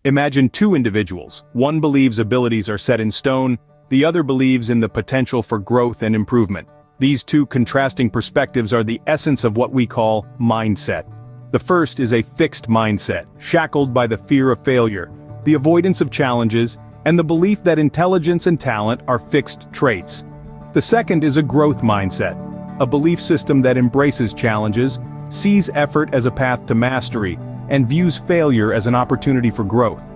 Imagine two individuals. One believes abilities are set in stone, the other believes in the potential for growth and improvement. These two contrasting perspectives are the essence of what we call mindset. The first is a fixed mindset, shackled by the fear of failure, the avoidance of challenges, and the belief that intelligence and talent are fixed traits. The second is a growth mindset, a belief system that embraces challenges, sees effort as a path to mastery, and views failure as an opportunity for growth.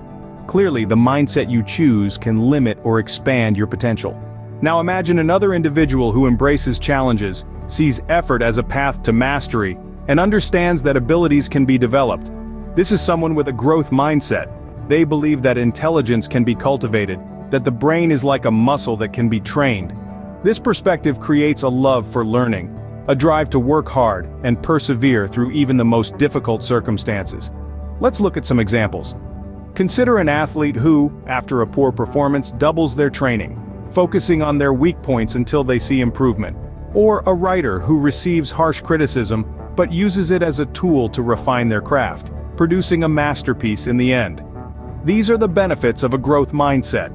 Clearly, the mindset you choose can limit or expand your potential. Now imagine another individual who embraces challenges, sees effort as a path to mastery, and understands that abilities can be developed. This is someone with a growth mindset. They believe that intelligence can be cultivated, that the brain is like a muscle that can be trained. This perspective creates a love for learning, a drive to work hard and persevere through even the most difficult circumstances. Let's look at some examples. Consider an athlete who, after a poor performance, doubles their training, focusing on their weak points until they see improvement. Or a writer who receives harsh criticism, but uses it as a tool to refine their craft, producing a masterpiece in the end. These are the benefits of a growth mindset.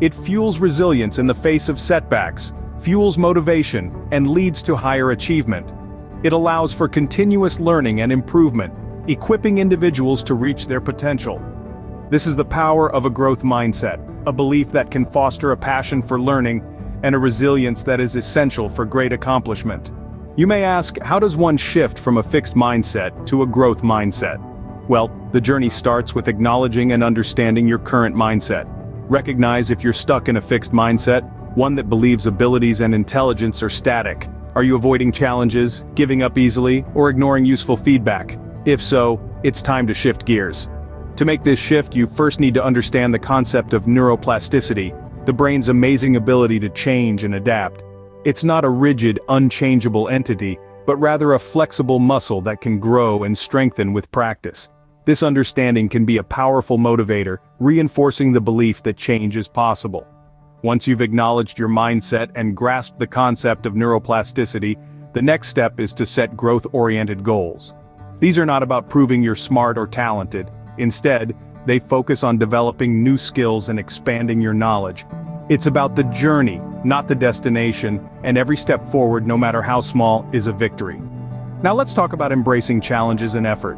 It fuels resilience in the face of setbacks, fuels motivation, and leads to higher achievement. It allows for continuous learning and improvement, equipping individuals to reach their potential. This is the power of a growth mindset, a belief that can foster a passion for learning and a resilience that is essential for great accomplishment. You may ask, how does one shift from a fixed mindset to a growth mindset? Well, the journey starts with acknowledging and understanding your current mindset. Recognize if you're stuck in a fixed mindset, one that believes abilities and intelligence are static. Are you avoiding challenges, giving up easily, or ignoring useful feedback? If so, it's time to shift gears. To make this shift, you first need to understand the concept of neuroplasticity, the brain's amazing ability to change and adapt. It's not a rigid, unchangeable entity, but rather a flexible muscle that can grow and strengthen with practice. This understanding can be a powerful motivator, reinforcing the belief that change is possible. Once you've acknowledged your mindset and grasped the concept of neuroplasticity, the next step is to set growth-oriented goals. These are not about proving you're smart or talented. Instead, they focus on developing new skills and expanding your knowledge. It's about the journey, not the destination, and every step forward, no matter how small, is a victory. Now let's talk about embracing challenges and effort.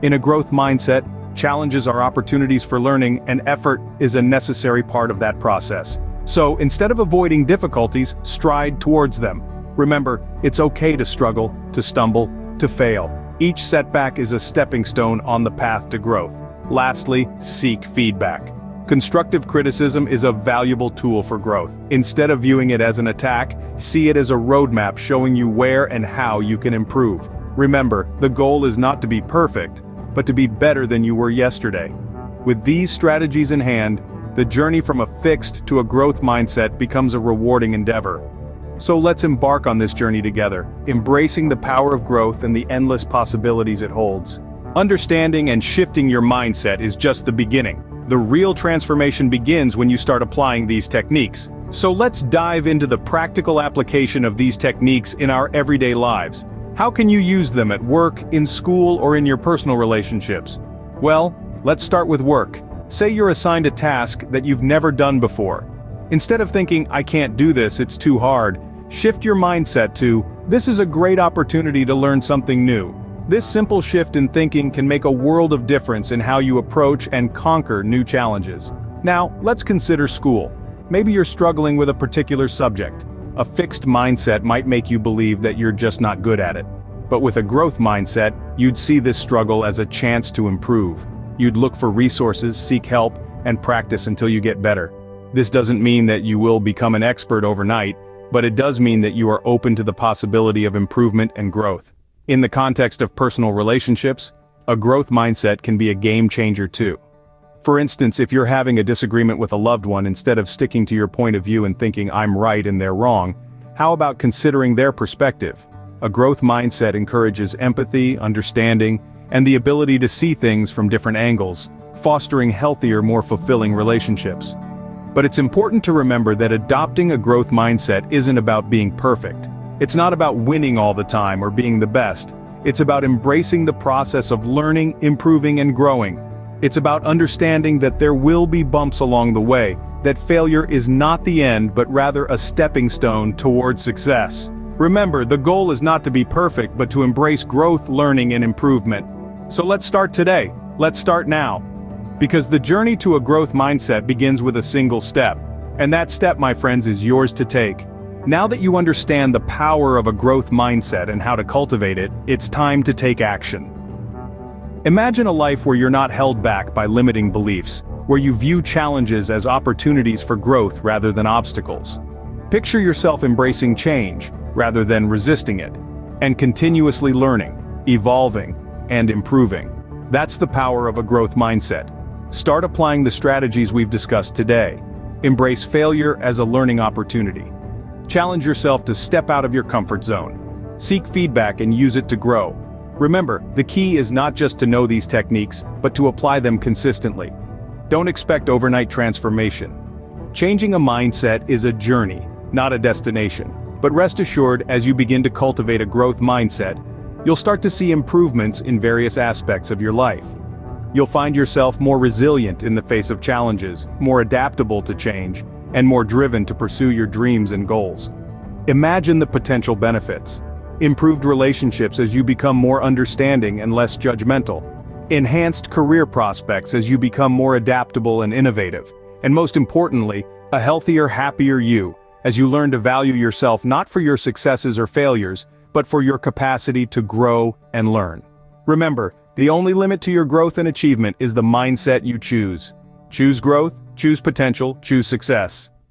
In a growth mindset, challenges are opportunities for learning, and effort is a necessary part of that process. So instead of avoiding difficulties, stride towards them. Remember, it's okay to struggle, to stumble, to fail. Each setback is a stepping stone on the path to growth. Lastly, seek feedback. Constructive criticism is a valuable tool for growth. Instead of viewing it as an attack, see it as a roadmap showing you where and how you can improve. Remember, the goal is not to be perfect, but to be better than you were yesterday. With these strategies in hand, the journey from a fixed to a growth mindset becomes a rewarding endeavor. So let's embark on this journey together, embracing the power of growth and the endless possibilities it holds. Understanding and shifting your mindset is just the beginning. The real transformation begins when you start applying these techniques. So let's dive into the practical application of these techniques in our everyday lives. How can you use them at work, in school, or in your personal relationships? Well, let's start with work. Say you're assigned a task that you've never done before. Instead of thinking, I can't do this, it's too hard, shift your mindset to, this is a great opportunity to learn something new. This simple shift in thinking can make a world of difference in how you approach and conquer new challenges. Now, let's consider school. Maybe you're struggling with a particular subject. A fixed mindset might make you believe that you're just not good at it. But with a growth mindset, you'd see this struggle as a chance to improve. You'd look for resources, seek help, and practice until you get better. This doesn't mean that you will become an expert overnight, but it does mean that you are open to the possibility of improvement and growth. In the context of personal relationships, a growth mindset can be a game changer too. For instance, if you're having a disagreement with a loved one, instead of sticking to your point of view and thinking I'm right and they're wrong, how about considering their perspective? A growth mindset encourages empathy, understanding, and the ability to see things from different angles, fostering healthier, more fulfilling relationships. But it's important to remember that adopting a growth mindset isn't about being perfect. It's not about winning all the time or being the best. It's about embracing the process of learning, improving, and growing. It's about understanding that there will be bumps along the way, that failure is not the end but rather a stepping stone towards success. Remember, the goal is not to be perfect but to embrace growth, learning, and improvement. So let's start today. Let's start now. Because the journey to a growth mindset begins with a single step. And that step, my friends, is yours to take. Now that you understand the power of a growth mindset and how to cultivate it, it's time to take action. Imagine a life where you're not held back by limiting beliefs, where you view challenges as opportunities for growth rather than obstacles. Picture yourself embracing change, rather than resisting it, and continuously learning, evolving, and improving. That's the power of a growth mindset. Start applying the strategies we've discussed today. Embrace failure as a learning opportunity. Challenge yourself to step out of your comfort zone. Seek feedback and use it to grow. Remember, the key is not just to know these techniques, but to apply them consistently. Don't expect overnight transformation. Changing a mindset is a journey, not a destination. But rest assured, as you begin to cultivate a growth mindset, you'll start to see improvements in various aspects of your life. You'll find yourself more resilient in the face of challenges, more adaptable to change, and more driven to pursue your dreams and goals. Imagine the potential benefits. Improved relationships as you become more understanding and less judgmental. Enhanced career prospects as you become more adaptable and innovative. And most importantly, a healthier, happier you, as you learn to value yourself not for your successes or failures, but for your capacity to grow and learn. Remember, the only limit to your growth and achievement is the mindset you choose. Choose growth, choose potential, choose success.